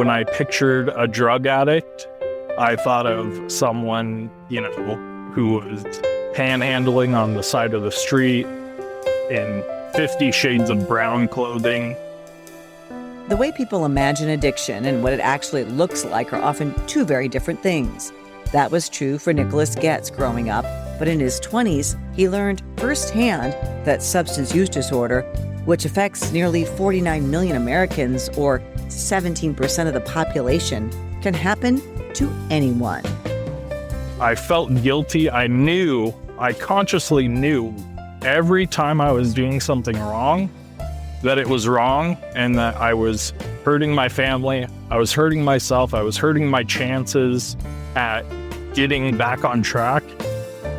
when I pictured a drug addict, I thought of someone, who was panhandling on the side of the street in 50 shades of brown clothing. The way people imagine addiction and what it actually looks like are often two very different things. That was true for Nicolas Getz growing up, but in his 20s, he learned firsthand that substance use disorder, which affects nearly 49 million Americans, or 17% of the population, can happen to anyone. I felt guilty. I consciously knew every time I was doing something wrong, that it was wrong and that I was hurting my family, I was hurting myself, I was hurting my chances at getting back on track.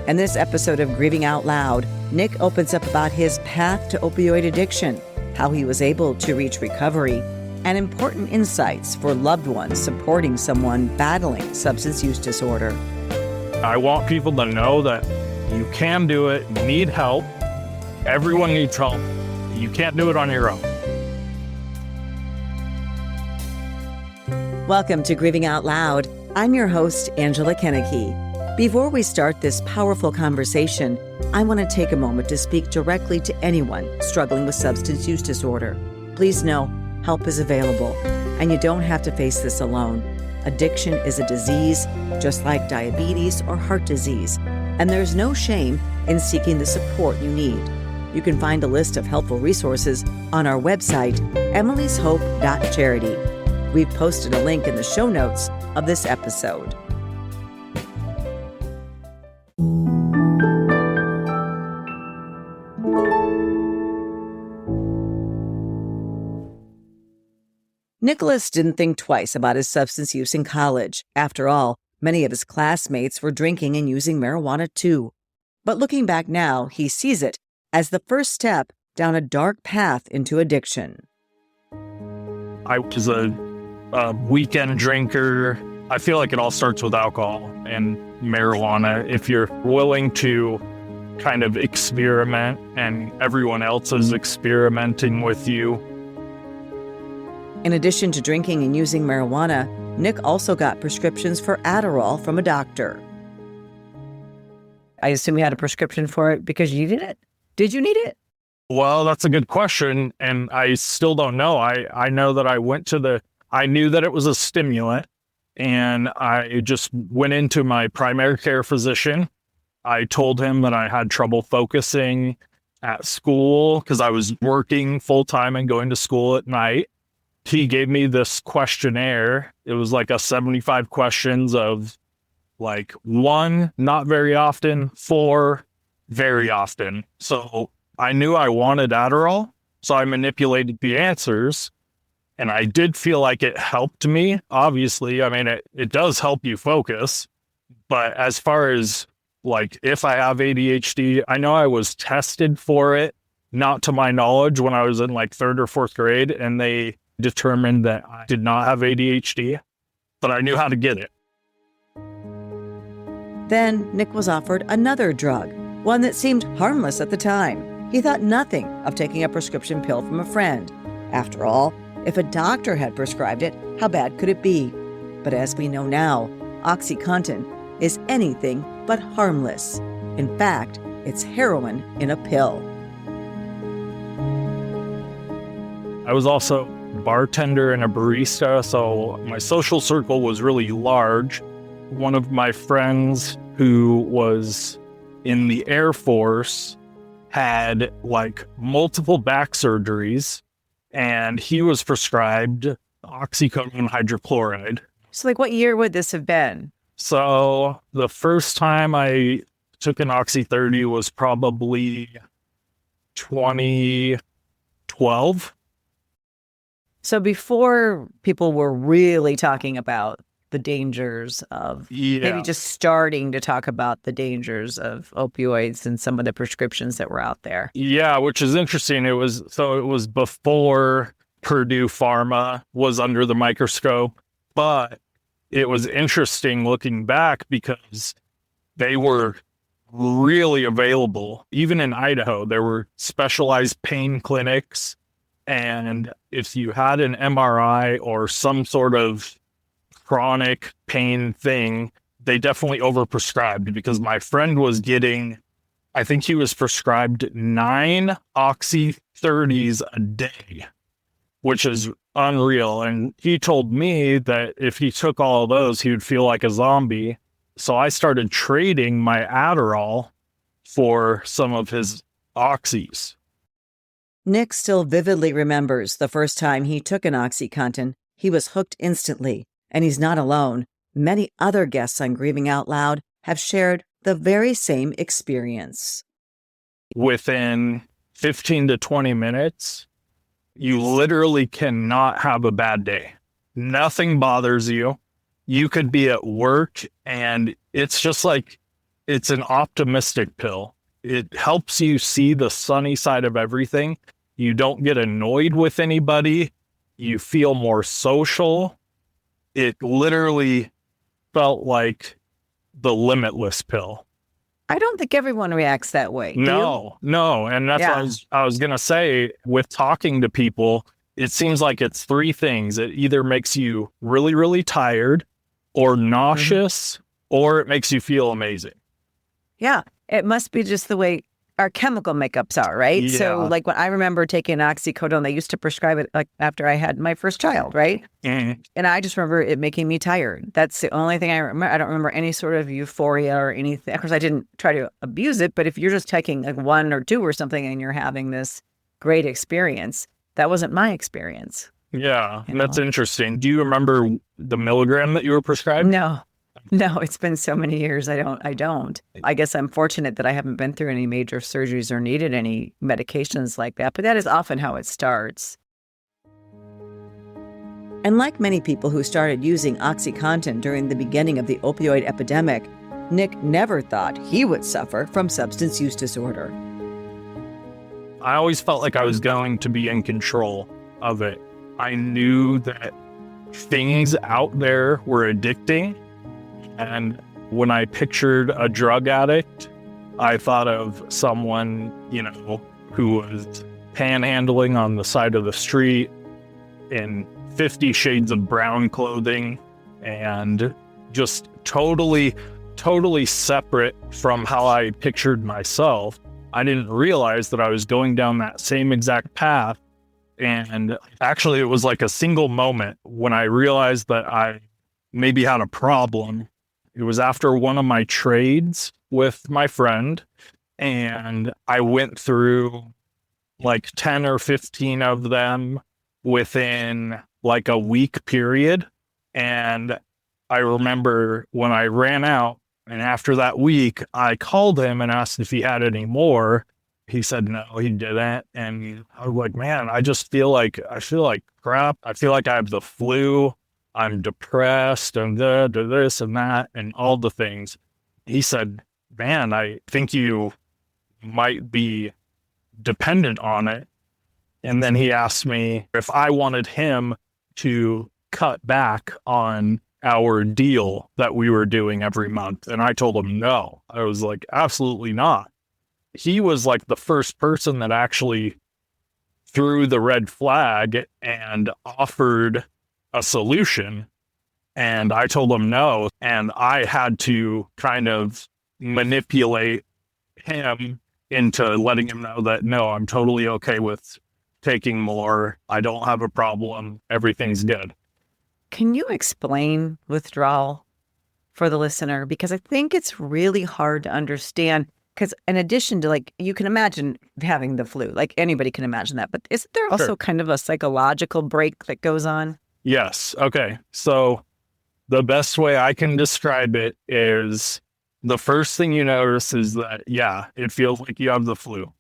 In this episode of Grieving Out Loud, Nick opens up about his path to opioid addiction, how he was able to reach recovery, and important insights for loved ones supporting someone battling substance use disorder. I want people to know that you can do it, you need help. Everyone needs help. You can't do it on your own. Welcome to Grieving Out Loud. I'm your host, Angela Kennecke. Before we start this powerful conversation, I want to take a moment to speak directly to anyone struggling with substance use disorder. Please know help is available, and you don't have to face this alone. Addiction is a disease, just like diabetes or heart disease, and there's no shame in seeking the support you need. You can find a list of helpful resources on our website, emily'shope.charity. We've posted a link in the show notes of this episode. Nicolas didn't think twice about his substance use in college. After all, many of his classmates were drinking and using marijuana too. But looking back now, he sees it as the first step down a dark path into addiction. I was a weekend drinker. I feel like it all starts with alcohol and marijuana. If you're willing to kind of experiment and everyone else is experimenting with you. In addition to drinking and using marijuana, Nick also got prescriptions for Adderall from a doctor. I assume you had a prescription for it because you needed it? Did you need it? Well, that's a good question, and I still don't know. I know that I knew that it was a stimulant, and I just went into my primary care physician. I told him that I had trouble focusing at school because I was working full-time and going to school at night. He gave me this questionnaire. It was like a 75 questions of like 1, not very often, 4, very often. So I knew I wanted Adderall, so I manipulated the answers, and I did feel like it helped me. Obviously, I mean, it does help you focus, but as far as like if I have ADHD, I know I was tested for it, not to my knowledge, when I was in like 3rd or 4th grade, and they determined that I did not have ADHD, but I knew how to get it. Then Nick was offered another drug, one that seemed harmless at the time. He thought nothing of taking a prescription pill from a friend. After all, if a doctor had prescribed it, how bad could it be? But as we know now, OxyContin is anything but harmless. In fact, it's heroin in a pill. I was also a bartender and a barista, so my social circle was really large. One of my friends who was in the Air Force had like multiple back surgeries, and he was prescribed oxycodone hydrochloride. So like what year would this have been? So the first time I took an Oxy 30 was probably 2012. So before people were really talking about the dangers of maybe just starting to talk about the dangers of opioids and some of the prescriptions that were out there. Yeah, which is interesting. It was before Purdue Pharma was under the microscope, but it was interesting looking back because they were really available. Even in Idaho, there were specialized pain clinics And if you had an MRI or some sort of chronic pain thing, they definitely overprescribed, because my friend was getting, I think he was prescribed 9 Oxy 30s a day, which is unreal. And he told me that if he took all of those, he would feel like a zombie. So I started trading my Adderall for some of his Oxys. Nick still vividly remembers the first time he took an OxyContin. He was hooked instantly, and he's not alone. Many other guests on Grieving Out Loud have shared the very same experience. Within 15 to 20 minutes, you literally cannot have a bad day. Nothing bothers you. You could be at work, and it's just like, it's an optimistic pill. It helps you see the sunny side of everything. You don't get annoyed with anybody. You feel more social. It literally felt like the limitless pill. I don't think everyone reacts that way. No. And that's what I was going to say. With talking to people, it seems like it's 3 things. It either makes you really, really tired or nauseous, or it makes you feel amazing. Yeah, it must be just the way our chemical makeups are, right? Yeah. So like when I remember taking oxycodone, they used to prescribe it like after I had my first child, right? Mm-hmm. And I just remember it making me tired. That's the only thing I remember. I don't remember any sort of euphoria or anything. Of course, I didn't try to abuse it, but if you're just taking like 1 or 2 or something and you're having this great experience, that wasn't my experience. Yeah, that's interesting. Do you remember the milligram that you were prescribed? No, it's been so many years. I don't. I guess I'm fortunate that I haven't been through any major surgeries or needed any medications like that, but that is often how it starts. And like many people who started using OxyContin during the beginning of the opioid epidemic, Nick never thought he would suffer from substance use disorder. I always felt like I was going to be in control of it. I knew that things out there were addicting. And when I pictured a drug addict, I thought of someone, who was panhandling on the side of the street in 50 shades of brown clothing and just totally separate from how I pictured myself. I didn't realize that I was going down that same exact path. And actually, it was like a single moment when I realized that I maybe had a problem. It was after one of my trades with my friend, and I went through like 10 or 15 of them within like a week period. And I remember when I ran out, and after that week, I called him and asked if he had any more. He said no, he didn't. And I was like, man, I feel like crap. I feel like I have the flu. I'm depressed and this and that and all the things. He said, man, I think you might be dependent on it. And then he asked me if I wanted him to cut back on our deal that we were doing every month. And I told him no. I was like, absolutely not. He was like the first person that actually threw the red flag and offered a solution. And I told him no. And I had to kind of manipulate him into letting him know that, no, I'm totally okay with taking more. I don't have a problem. Everything's good. Can you explain withdrawal for the listener? Because I think it's really hard to understand. Because in addition to, like, you can imagine having the flu, like anybody can imagine that. But isn't there also kind of a psychological break that goes on? Yes. Okay. So the best way I can describe it is the first thing you notice is that, yeah, it feels like you have the flu.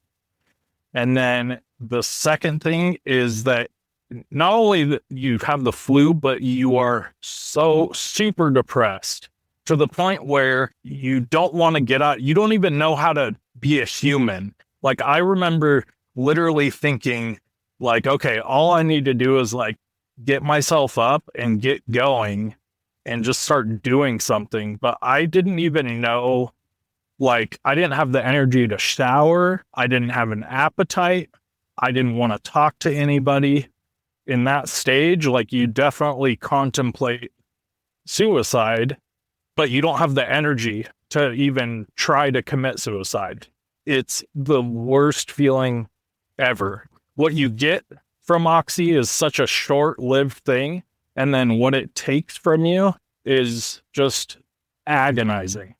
And then the second thing is that not only that you have the flu, but you are so super depressed to the point where you don't want to get out. You don't even know how to be a human. Like, I remember literally thinking, like, okay, all I need to do is like get myself up and get going and just start doing something. But I didn't even know, like, I didn't have the energy to shower. I didn't have an appetite. I didn't want to talk to anybody. In that stage, like, you definitely contemplate suicide, but you don't have the energy to even try to commit suicide. It's the worst feeling ever. What you get from Oxy is such a short-lived thing, and then what it takes from you is just agonizing.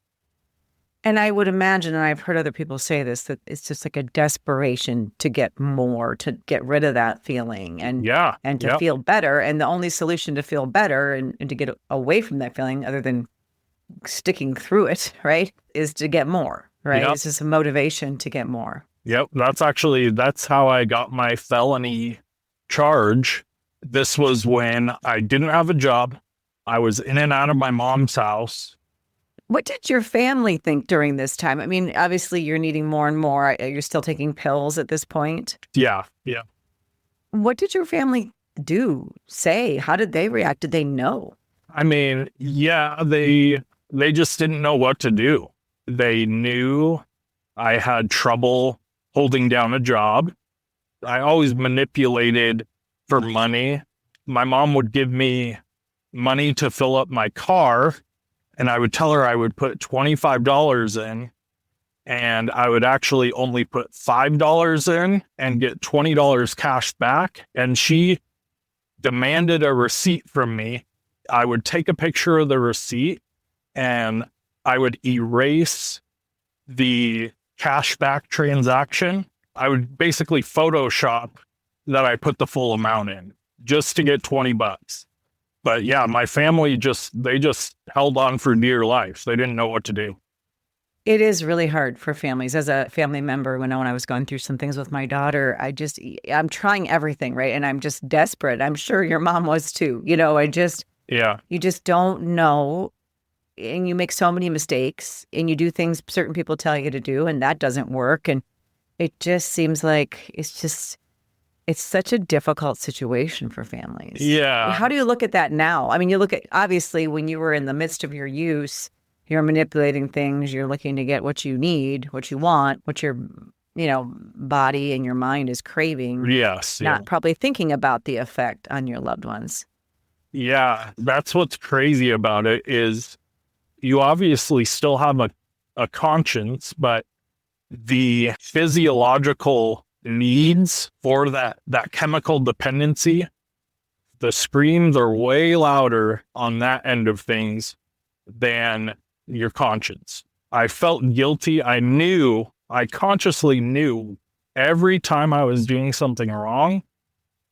And I would imagine, and I've heard other people say this, that it's just like a desperation to get more, to get rid of that feeling and to feel better. And the only solution to feel better and to get away from that feeling, other than sticking through it, right, is to get more, right? It's just a motivation to get more. Yep. That's how I got my felony charge. This was when I didn't have a job. I was in and out of my mom's house. What did your family think during this time? I mean, obviously you're needing more and more. You're still taking pills at this point. Yeah. What did your family say? How did they react? Did they know? I mean, they just didn't know what to do. They knew I had trouble holding down a job. I always manipulated for money. My mom would give me money to fill up my car, and I would tell her I would put $25 in, and I would actually only put $5 in and get $20 cash back. And she demanded a receipt from me. I would take a picture of the receipt and I would erase the cashback transaction. I would basically Photoshop that I put the full amount in just to get $20. But yeah, my family they just held on for dear life. They didn't know what to do. It is really hard for families. As a family member, when I was going through some things with my daughter, I'm trying everything, right? And I'm just desperate. I'm sure your mom was too. You just don't know. And you make so many mistakes and you do things certain people tell you to do, and that doesn't work. And it just seems like it's such a difficult situation for families. Yeah. How do you look at that now? I mean, you look at, obviously, when you were in the midst of your use, you're manipulating things, you're looking to get what you need, what you want, what your, body and your mind is craving. Yes. Not probably thinking about the effect on your loved ones. Yeah. That's what's crazy about it is you obviously still have a conscience, but the physiological needs for that chemical dependency, the screams are way louder on that end of things than your conscience. I felt guilty. I consciously knew every time I was doing something wrong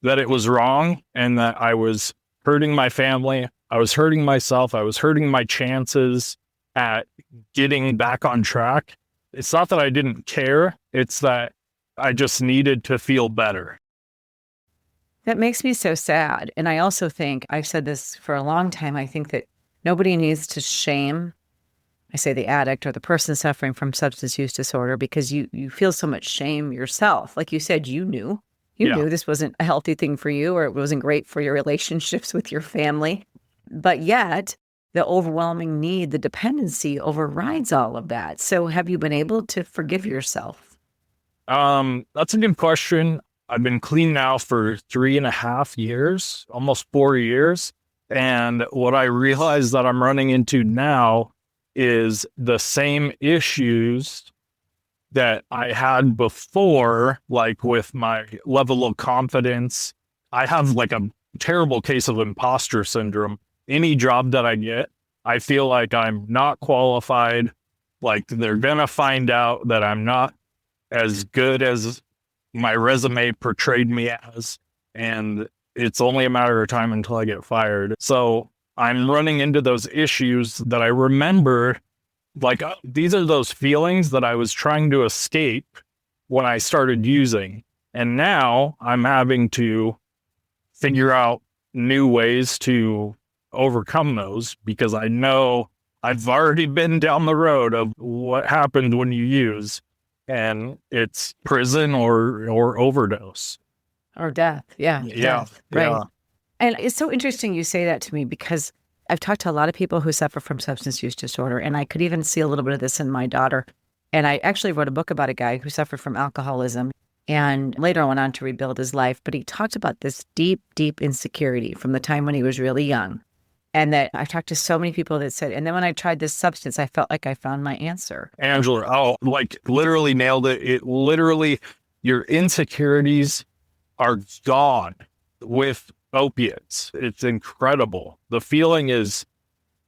that it was wrong and that I was hurting my family. I was hurting myself. I was hurting my chances at getting back on track. It's not that I didn't care. It's that I just needed to feel better. That makes me so sad. And I also think, I've said this for a long time, I think that nobody needs to shame, I say the addict or the person suffering from substance use disorder, because you feel so much shame yourself. Like you said, you knew this wasn't a healthy thing for you, or it wasn't great for your relationships with your family. But yet, the overwhelming need, the dependency overrides all of that. So have you been able to forgive yourself? That's a good question. I've been clean now for 3.5 years, almost 4 years. And what I realize that I'm running into now is the same issues that I had before, like with my level of confidence. I have like a terrible case of imposter syndrome. Any job that I get, I feel like I'm not qualified. Like they're going to find out that I'm not as good as my resume portrayed me as. And it's only a matter of time until I get fired. So I'm running into those issues that I remember, like these are those feelings that I was trying to escape when I started using. And now I'm having to figure out new ways to overcome those, because I know I've already been down the road of what happens when you use, and it's prison or overdose. Or death. Yeah. Death. Right. Yeah. And it's so interesting you say that to me, because I've talked to a lot of people who suffer from substance use disorder, and I could even see a little bit of this in my daughter. And I actually wrote a book about a guy who suffered from alcoholism, and later went on to rebuild his life. But he talked about this deep, deep insecurity from the time when he was really young. And that I've talked to so many people that said, and then when I tried this substance, I felt like I found my answer. Angela, literally nailed it. It literally, your insecurities are gone with opiates. It's incredible. The feeling is,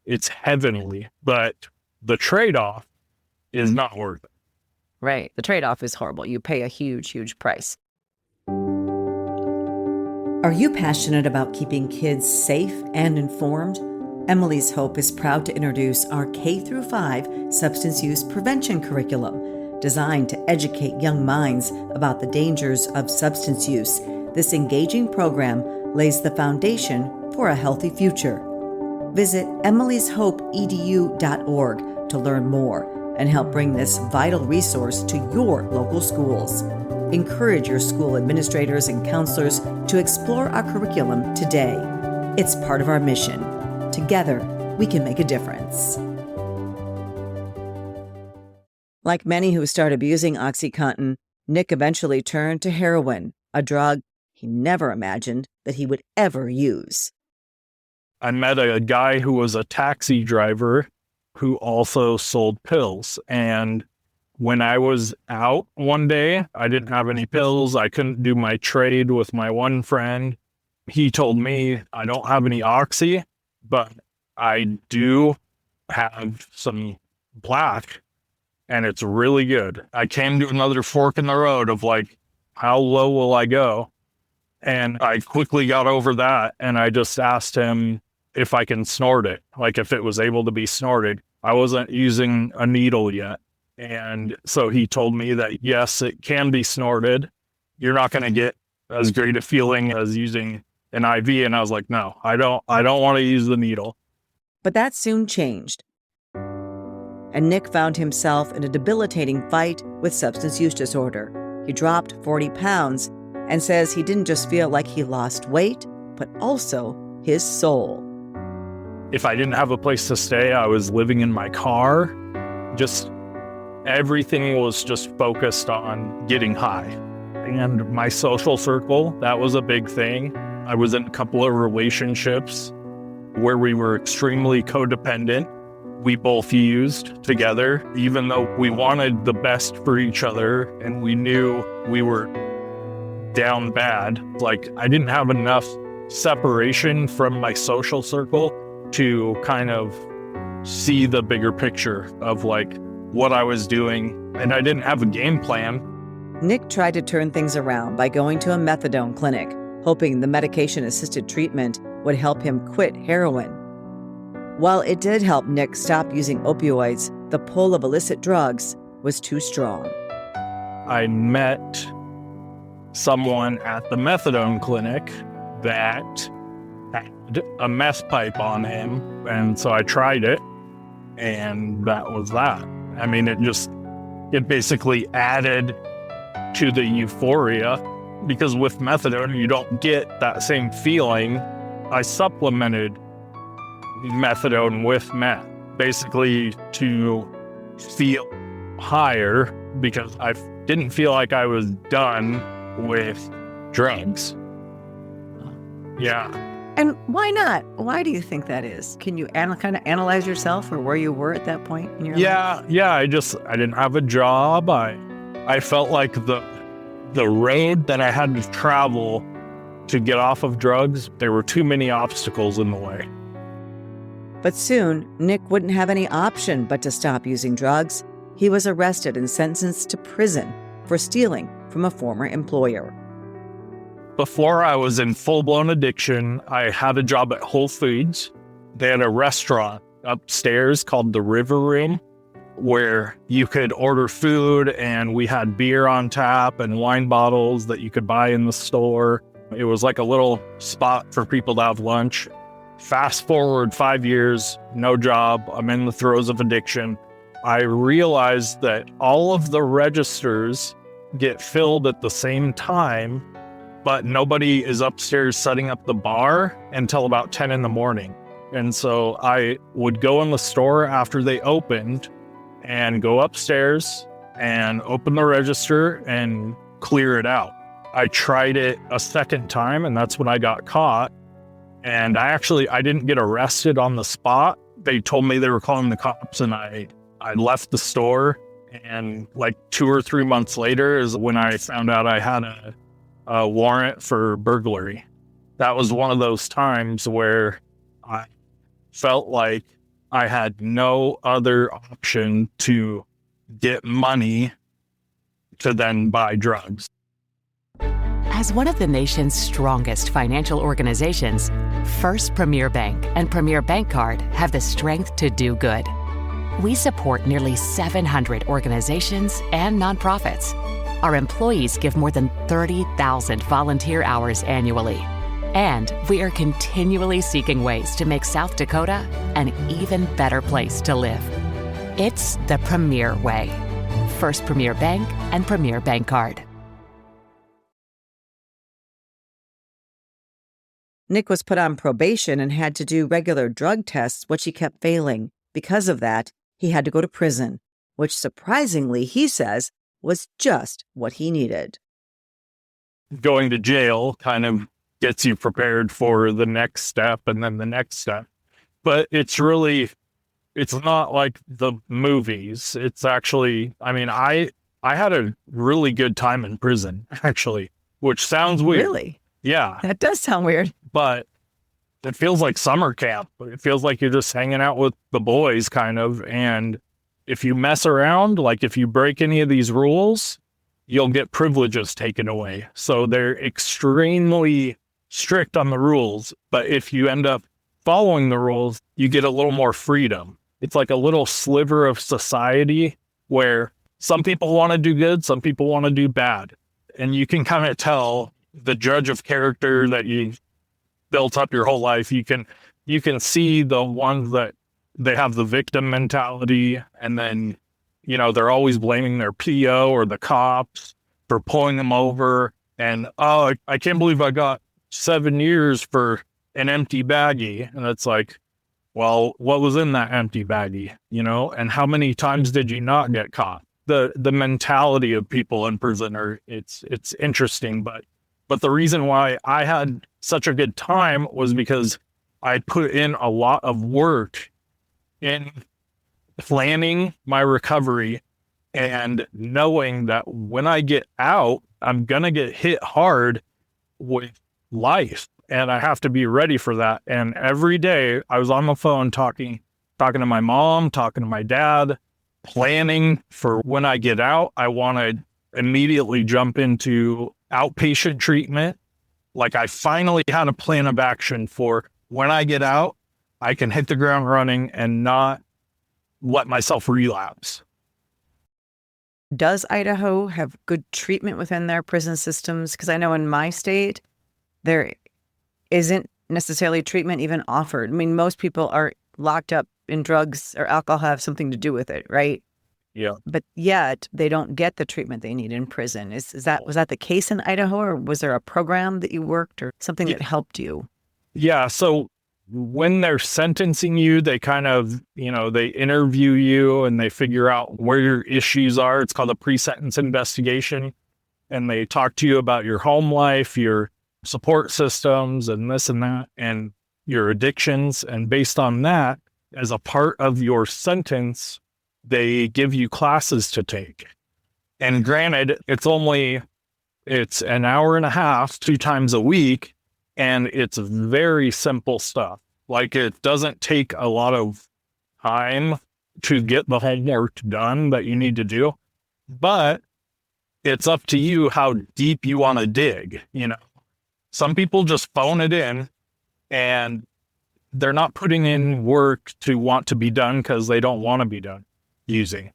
it's heavenly, but the trade-off is not worth it. Right. The trade-off is horrible. You pay a huge, huge price. Are you passionate about keeping kids safe and informed? Emily's Hope is proud to introduce our K-5 substance use prevention curriculum, designed to educate young minds about the dangers of substance use. This engaging program lays the foundation for a healthy future. Visit emilyshopeedu.org to learn more and help bring this vital resource to your local schools. Encourage your school administrators and counselors to explore our curriculum today. It's part of our mission. Together, we can make a difference. Like many who start abusing OxyContin, Nick eventually turned to heroin, a drug he never imagined that he would ever use. I met a guy who was a taxi driver who also sold pills. And when I was out one day, I didn't have any pills. I couldn't do my trade with my one friend. He told me, I don't have any oxy, but I do have some black, and it's really good. I came to another fork in the road of how low will I go? And I quickly got over that, and I just asked him if I can snort it, if it was able to be snorted. I wasn't using a needle yet. And so he told me that, yes, it can be snorted. You're not going to get as great a feeling as using an IV. And I was like, no, I don't want to use the needle. But that soon changed. And Nick found himself in a debilitating fight with substance use disorder. He dropped 40 pounds and says he didn't just feel like he lost weight, but also his soul. If I didn't have a place to stay, I was living in my car. Just everything was just focused on getting high. And my social circle, that was a big thing. I was in a couple of relationships where we were extremely codependent. We both used together, even though we wanted the best for each other and we knew we were down bad. I didn't have enough separation from my social circle to kind of see the bigger picture of what I was doing. And I didn't have a game plan. Nick tried to turn things around by going to a methadone clinic, hoping the medication-assisted treatment would help him quit heroin. While it did help Nick stop using opioids, the pull of illicit drugs was too strong. I met someone at the methadone clinic that had a meth pipe on him, and so I tried it, and that was that. I mean, it basically added to the euphoria, because with methadone, you don't get that same feeling. I supplemented methadone with meth, basically to feel higher, because I didn't feel like I was done with drugs. Yeah. And why not? Why do you think that is? Can you kind of analyze yourself or where you were at that point in your life? Yeah. I didn't have a job. I felt like the road that I had to travel to get off of drugs, there were too many obstacles in the way. But soon, Nick wouldn't have any option but to stop using drugs. He was arrested and sentenced to prison for stealing from a former employer. Before I was in full-blown addiction, I had a job at Whole Foods. They had a restaurant upstairs called the River Room, where you could order food, and we had beer on tap and wine bottles that you could buy in the store. It was like a little spot for people to have lunch. Fast forward 5 years, no job. I'm in the throes of addiction. I realized that all of the registers get filled at the same time, but nobody is upstairs setting up the bar until about 10 in the morning. And so I would go in the store after they opened and go upstairs and open the register and clear it out. I tried it a second time, and that's when I got caught. And I didn't get arrested on the spot. They told me they were calling the cops, and I left the store. And like 2 or 3 months later is when I found out I had a warrant for burglary. That was one of those times where I felt like I had no other option to get money to then buy drugs. As one of the nation's strongest financial organizations, First Premier Bank and Premier Bank Card have the strength to do good. We support nearly 700 organizations and nonprofits. Our employees give more than 30,000 volunteer hours annually. And we are continually seeking ways to make South Dakota an even better place to live. It's the Premier way. First Premier Bank and Premier Bank Card. Nick was put on probation and had to do regular drug tests, which he kept failing. Because of that, he had to go to prison, which surprisingly, he says, was just what he needed. Going to jail kind of gets you prepared for the next step and then the next step. But it's not like the movies. It's actually, I had a really good time in prison, actually, which sounds weird. Really? Yeah. That does sound weird. But it feels like summer camp. It feels like you're just hanging out with the boys, kind of. And if you mess around, like if you break any of these rules, you'll get privileges taken away. So they're extremely strict on the rules. But if you end up following the rules, you get a little more freedom. It's like a little sliver of society where some people want to do good, some people want to do bad. And you can kind of tell the judge of character that you built up your whole life. You can see the ones that they have the victim mentality, and then, they're always blaming their PO or the cops for pulling them over. And, oh, I can't believe I got 7 years for an empty baggie. And it's like, well, what was in that empty baggie, and how many times did you not get caught? The mentality of people in prison it's interesting, but the reason why I had such a good time was because I put in a lot of work in planning my recovery and knowing that when I get out, I'm going to get hit hard with life, and I have to be ready for that. And every day I was on the phone talking to my mom, talking to my dad, planning for when I get out. I want to immediately jump into outpatient treatment. Like, I finally had a plan of action for when I get out, I can hit the ground running and not let myself relapse. Does Idaho have good treatment within their prison systems? Because I know in my state, there isn't necessarily treatment even offered. I mean, most people are locked up in drugs or alcohol have something to do with it, right? Yeah. But yet they don't get the treatment they need in prison. Was that the case in Idaho, or was there a program that you worked or something that helped you? Yeah. So when they're sentencing you, they kind of, they interview you and they figure out where your issues are. It's called a pre-sentence investigation. And they talk to you about your home life, your support systems, and this and that, and your addictions. And based on that, as a part of your sentence, they give you classes to take. And granted, it's an hour and a half, 2 times a week, and it's very simple stuff. Like, it doesn't take a lot of time to get the homework done that you need to do, but it's up to you how deep you want to dig. Some people just phone it in and they're not putting in work to want to be done because they don't want to be done using.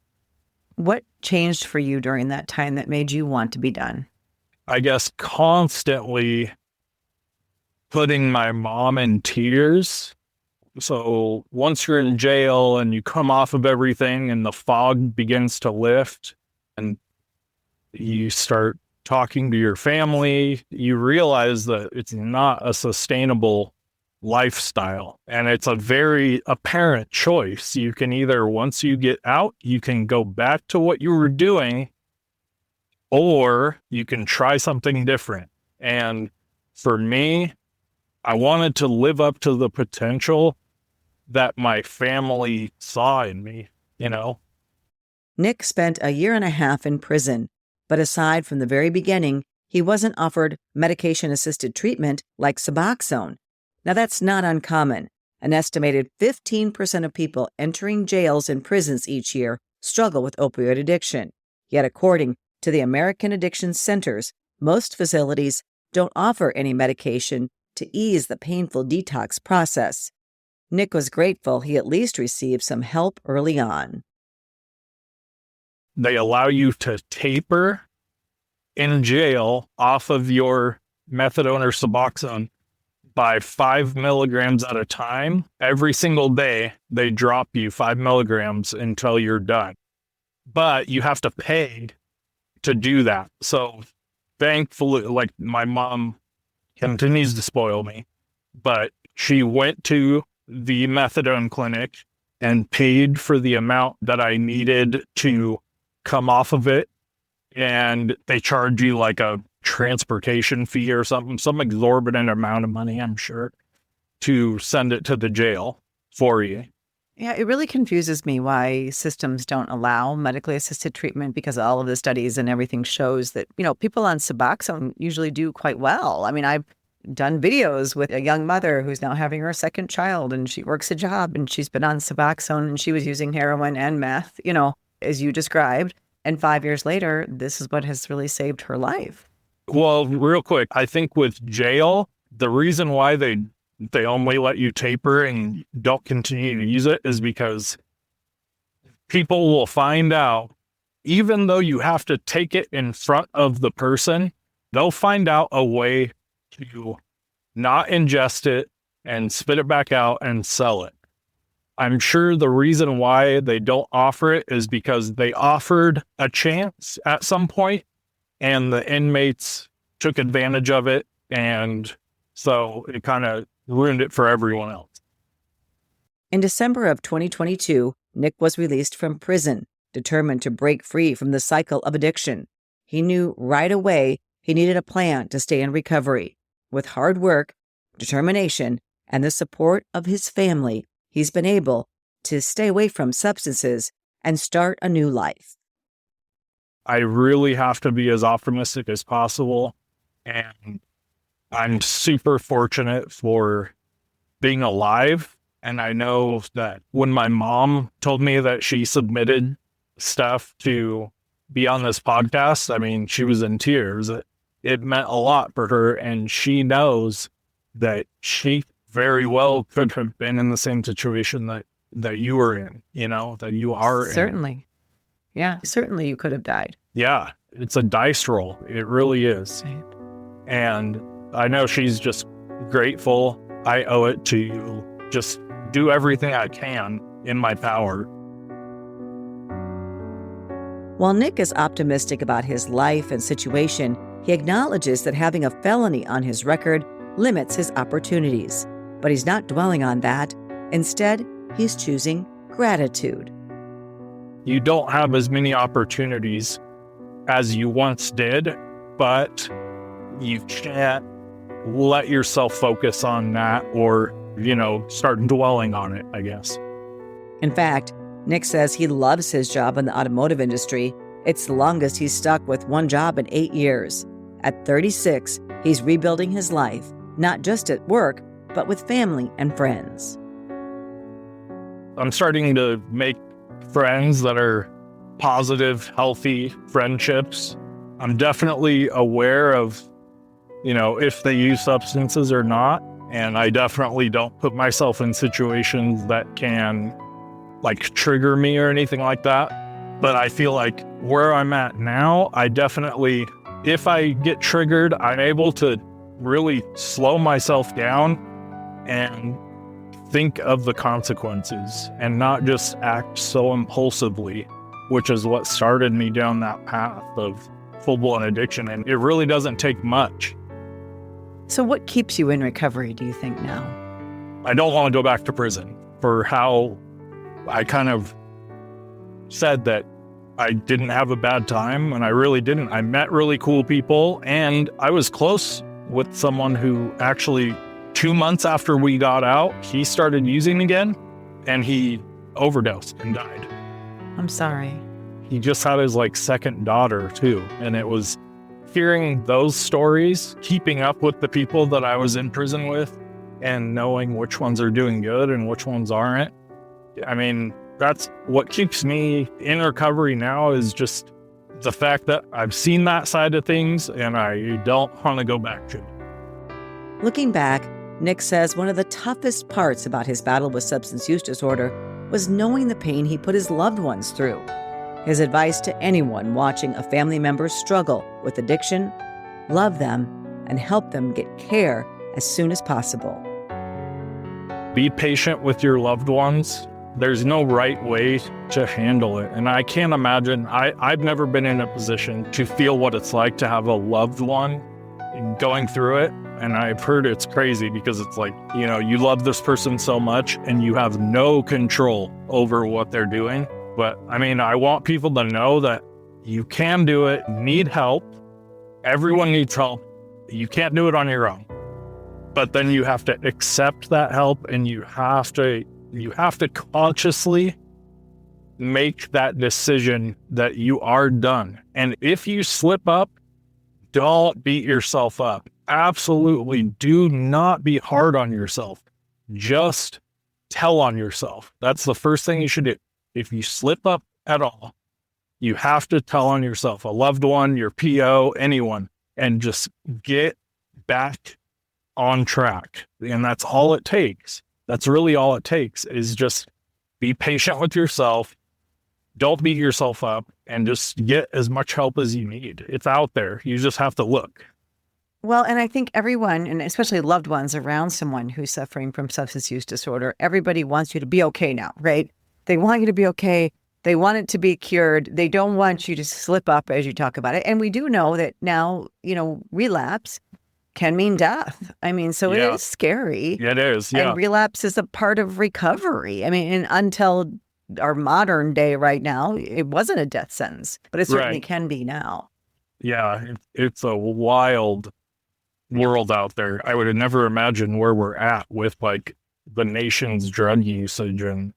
What changed for you during that time that made you want to be done? I guess constantly putting my mom in tears. So once you're in jail and you come off of everything and the fog begins to lift and you start talking to your family, you realize that it's not a sustainable lifestyle. And it's a very apparent choice. You can either, once you get out, you can go back to what you were doing or you can try something different. And for me, I wanted to live up to the potential that my family saw in me, you know? Nick spent a year and a half in prison, but aside from the very beginning, he wasn't offered medication-assisted treatment like Suboxone. Now, that's not uncommon. An estimated 15% of people entering jails and prisons each year struggle with opioid addiction. Yet, according to the American Addiction Centers, most facilities don't offer any medication to ease the painful detox process. Nick was grateful he at least received some help early on. They allow you to taper in jail off of your methadone or Suboxone by 5 milligrams at a time. Every single day, they drop you 5 milligrams until you're done. But you have to pay to do that. So thankfully, like, my mom continues to spoil me, but she went to the methadone clinic and paid for the amount that I needed to come off of it. And they charge you like a transportation fee or something, some exorbitant amount of money, I'm sure, to send it to the jail for you. Yeah, it really confuses me why systems don't allow medically assisted treatment, because all of the studies and everything shows that, people on Suboxone usually do quite well. I mean, I've done videos with a young mother who's now having her second child, and she works a job and she's been on Suboxone and she was using heroin and meth, as you described. And 5 years later, this is what has really saved her life. Well, real quick, I think with jail, the reason why they only let you taper and don't continue to use it is because people will find out, even though you have to take it in front of the person, they'll find out a way to not ingest it and spit it back out and sell it. I'm sure the reason why they don't offer it is because they offered a chance at some point and the inmates took advantage of it. And so it kind of ruined it for everyone else. In December of 2022, Nick was released from prison, determined to break free from the cycle of addiction. He knew right away he needed a plan to stay in recovery. With hard work, determination, and the support of his family, he's been able to stay away from substances and start a new life. I really have to be as optimistic as possible. And I'm super fortunate for being alive. And I know that when my mom told me that she submitted stuff to be on this podcast, I mean, she was in tears. It meant a lot for her. And she knows that she very well could have been in the same situation that you were in, that you are in. Certainly. Yeah, certainly you could have died. Yeah, it's a dice roll. It really is. Right. And I know she's just grateful. I owe it to you. Just do everything I can in my power. While Nick is optimistic about his life and situation, he acknowledges that having a felony on his record limits his opportunities. But he's not dwelling on that. Instead, he's choosing gratitude. You don't have as many opportunities as you once did, but you can't let yourself focus on that or, start dwelling on it, I guess. In fact, Nick says he loves his job in the automotive industry. It's the longest he's stuck with one job in 8 years. At 36, he's rebuilding his life, not just at work, but with family and friends. I'm starting to make friends that are positive, healthy friendships. I'm definitely aware of, if they use substances or not. And I definitely don't put myself in situations that can trigger me or anything like that. But I feel like where I'm at now, I definitely, if I get triggered, I'm able to really slow myself down and think of the consequences and not just act so impulsively, which is what started me down that path of full-blown addiction. And it really doesn't take much. So what keeps you in recovery, do you think, now? I don't want to go back to prison for how I kind of said that I didn't have a bad time, and I really didn't. I met really cool people, and I was close with someone who actually 2 months after we got out, he started using again, and he overdosed and died. I'm sorry. He just had his second daughter too. And it was hearing those stories, keeping up with the people that I was in prison with, and knowing which ones are doing good and which ones aren't. I mean, that's what keeps me in recovery now, is just the fact that I've seen that side of things and I don't want to go back to it. Looking back, Nick says one of the toughest parts about his battle with substance use disorder was knowing the pain he put his loved ones through. His advice to anyone watching a family member struggle with addiction: love them and help them get care as soon as possible. Be patient with your loved ones. There's no right way to handle it. And I can't imagine, I've never been in a position to feel what it's like to have a loved one going through it. And I've heard it's crazy because it's you love this person so much and you have no control over what they're doing. But I mean, I want people to know that you can do it, need help. Everyone needs help. You can't do it on your own. But then you have to accept that help, and you have to consciously make that decision that you are done. And if you slip up, don't beat yourself up. Absolutely do not be hard on yourself. Just tell on yourself. That's the first thing you should do. If you slip up at all, you have to tell on yourself, a loved one, your PO, anyone, and just get back on track. And that's all it takes. That's really all it takes, is just be patient with yourself. Don't beat yourself up, and just get as much help as you need. It's out there. You just have to look. Well, and I think everyone, and especially loved ones around someone who's suffering from substance use disorder, everybody wants you to be okay now, right? They want you to be okay. They want it to be cured. They don't want you to slip up as you talk about it. And we do know that now, relapse can mean death. I mean, so It is scary. It is, yeah. And relapse is a part of recovery. I mean, and until our modern day right now, it wasn't a death sentence, but it certainly can be now. Yeah, it's a wild world out there. I would have never imagined where we're at with the nation's drug usage and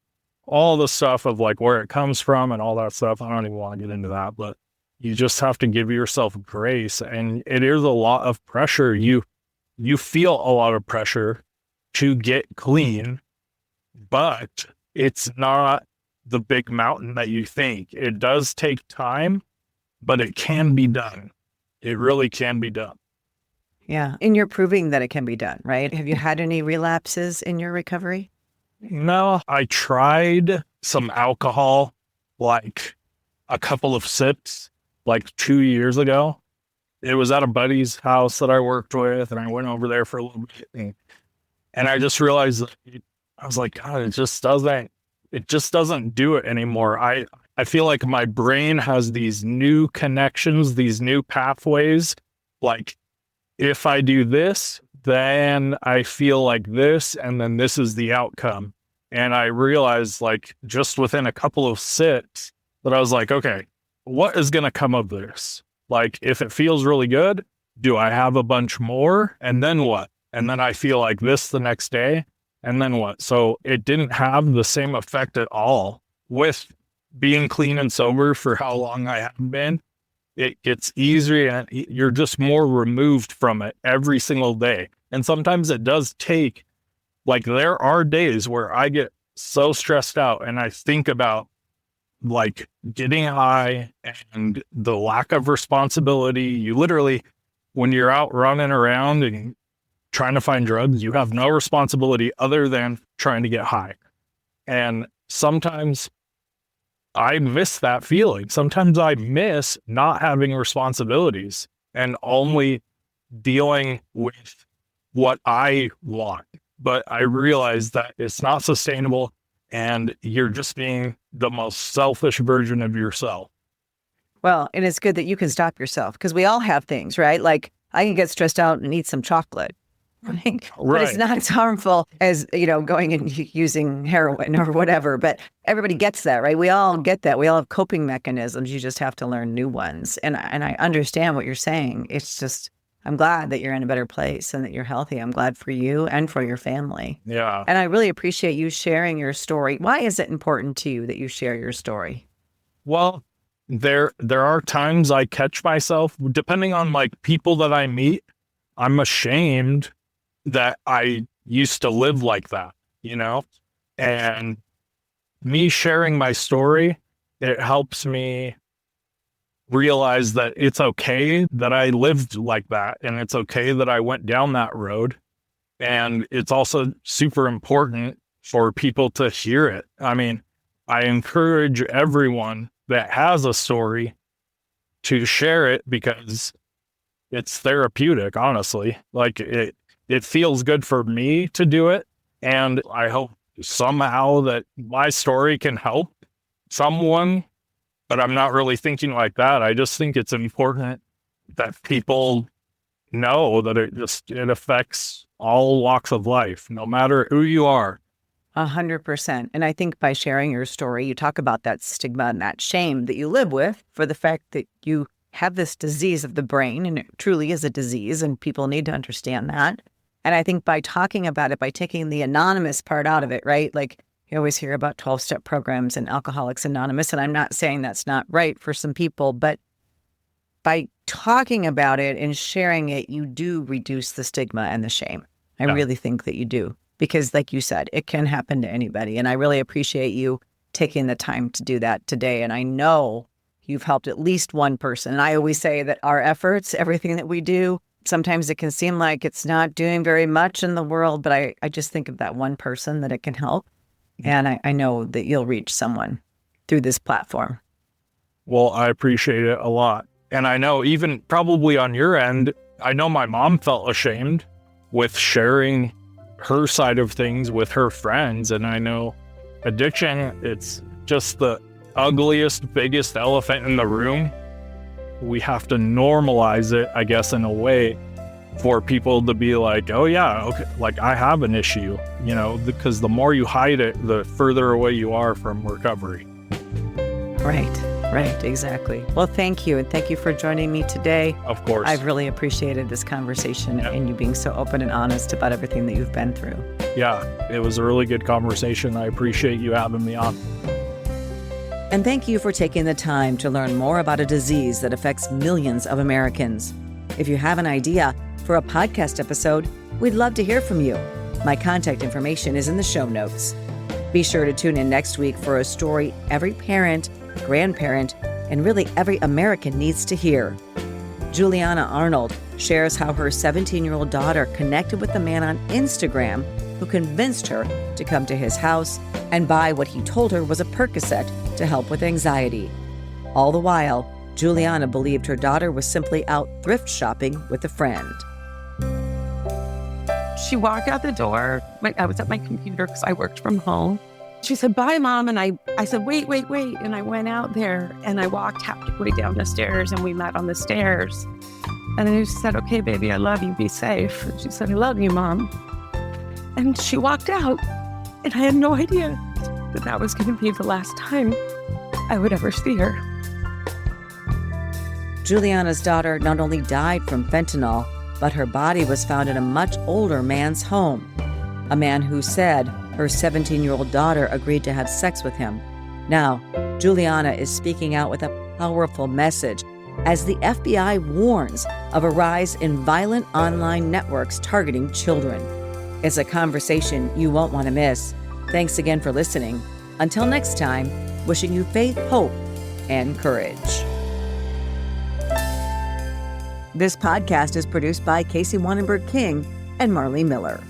all the stuff of where it comes from and all that stuff. I don't even want to get into that, but you just have to give yourself grace. And it is a lot of pressure. You feel a lot of pressure to get clean, but it's not the big mountain that you think. It does take time, but it can be done. It really can be done. Yeah. And you're proving that it can be done, right? Have you had any relapses in your recovery? No, I tried some alcohol, a couple of sips, 2 years ago. It was at a buddy's house that I worked with, and I went over there for a little bit. And I just realized that I was like, God, it just doesn't do it anymore. I feel like my brain has these new connections, these new pathways. If I do this, then I feel like this, and then this is the outcome. And I realized just within a couple of sips that I was like, okay, what is going to come of this? If it feels really good, do I have a bunch more? And then what? And then I feel like this the next day. And then what? So it didn't have the same effect at all with being clean and sober for how long I have been. It gets easier, and you're just more removed from it every single day. And sometimes it does take, there are days where I get so stressed out and I think about getting high and the lack of responsibility. You literally, when you're out running around and trying to find drugs, you have no responsibility other than trying to get high. And sometimes I miss that feeling. Sometimes I miss not having responsibilities and only dealing with what I want. But I realize that it's not sustainable, and you're just being the most selfish version of yourself. Well, and it's good that you can stop yourself, because we all have things, right? I can get stressed out and eat some chocolate. right? But Right. it's not as harmful as, going and using heroin or whatever. But everybody gets that, right? We all get that. We all have coping mechanisms. You just have to learn new ones. And I understand what you're saying. It's just, I'm glad that you're in a better place and that you're healthy. I'm glad for you and for your family. Yeah. And I really appreciate you sharing your story. Why is it important to you that you share your story? Well, there are times I catch myself, depending on like people that I meet, I'm ashamed that I used to live like that, and me sharing my story, it helps me realize that it's okay that I lived like that, and it's okay that I went down that road. And it's also super important for people to hear it. I mean, I encourage everyone that has a story to share it because it's therapeutic, honestly. Like it feels good for me to do it. And I hope somehow that my story can help someone, but I'm not really thinking like that. I just think it's important that people know that it affects all walks of life, no matter who you are. 100%. And I think by sharing your story, you talk about that stigma and that shame that you live with for the fact that you have this disease of the brain, and it truly is a disease, and people need to understand that. And I think by talking about it, by taking the anonymous part out of it, right? Like you always hear about 12-step programs and Alcoholics Anonymous, and I'm not saying that's not right for some people, but by talking about it and sharing it, you do reduce the stigma and the shame. I really think that you do. Because like you said, it can happen to anybody. And I really appreciate you taking the time to do that today. And I know you've helped at least one person. And I always say that our efforts, everything that we do, sometimes it can seem like it's not doing very much in the world, but I just think of that one person that it can help. And I know that you'll reach someone through this platform. Well, I appreciate it a lot. And I know even probably on your end, I know my mom felt ashamed with sharing her side of things with her friends. And I know addiction, it's just the ugliest, biggest elephant in the room. We have to normalize it, I guess, in a way for people to be like, oh yeah, okay, like I have an issue, because the more you hide it, the further away you are from recovery. Right, exactly. Well, thank you. And thank you for joining me today. Of course. I've really appreciated this conversation and you being so open and honest about everything that you've been through. Yeah, it was a really good conversation. I appreciate you having me on. And thank you for taking the time to learn more about a disease that affects millions of Americans. If you have an idea for a podcast episode, we'd love to hear from you. My contact information is in the show notes. Be sure to tune in next week for a story every parent, grandparent, and really every American needs to hear. Juliana Arnold shares how her 17-year-old daughter connected with a man on Instagram who convinced her to come to his house and buy what he told her was a Percocet to help with anxiety. All the while, Juliana believed her daughter was simply out thrift shopping with a friend. She walked out the door. I was at my computer because I worked from home. She said, bye, Mom. And I said, wait. And I went out there and I walked halfway down the stairs and we met on the stairs. And then she said, okay, baby, I love you. Be safe. And she said, I love you, Mom. And she walked out. And I had no idea that was going to be the last time I would ever see her. Juliana's daughter not only died from fentanyl, but her body was found in a much older man's home. A man who said her 17-year-old daughter agreed to have sex with him. Now, Juliana is speaking out with a powerful message as the FBI warns of a rise in violent online networks targeting children. It's a conversation you won't want to miss. Thanks again for listening. Until next time, wishing you faith, hope, and courage. This podcast is produced by Casey Wanenberg King and Marley Miller.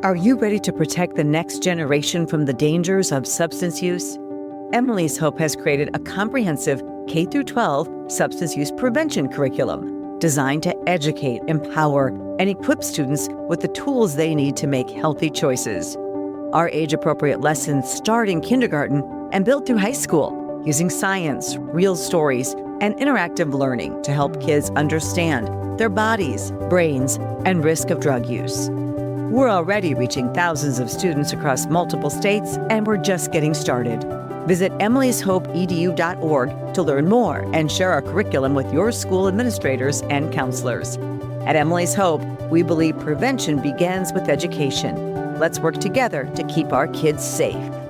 Are you ready to protect the next generation from the dangers of substance use? Emily's Hope has created a comprehensive K-12 substance use prevention curriculum designed to educate, empower, and equip students with the tools they need to make healthy choices. Our age-appropriate lessons start in kindergarten and build through high school, using science, real stories, and interactive learning to help kids understand their bodies, brains, and risk of drug use. We're already reaching thousands of students across multiple states, and we're just getting started. Visit emilyshopeedu.org to learn more and share our curriculum with your school administrators and counselors. At Emily's Hope, we believe prevention begins with education. Let's work together to keep our kids safe.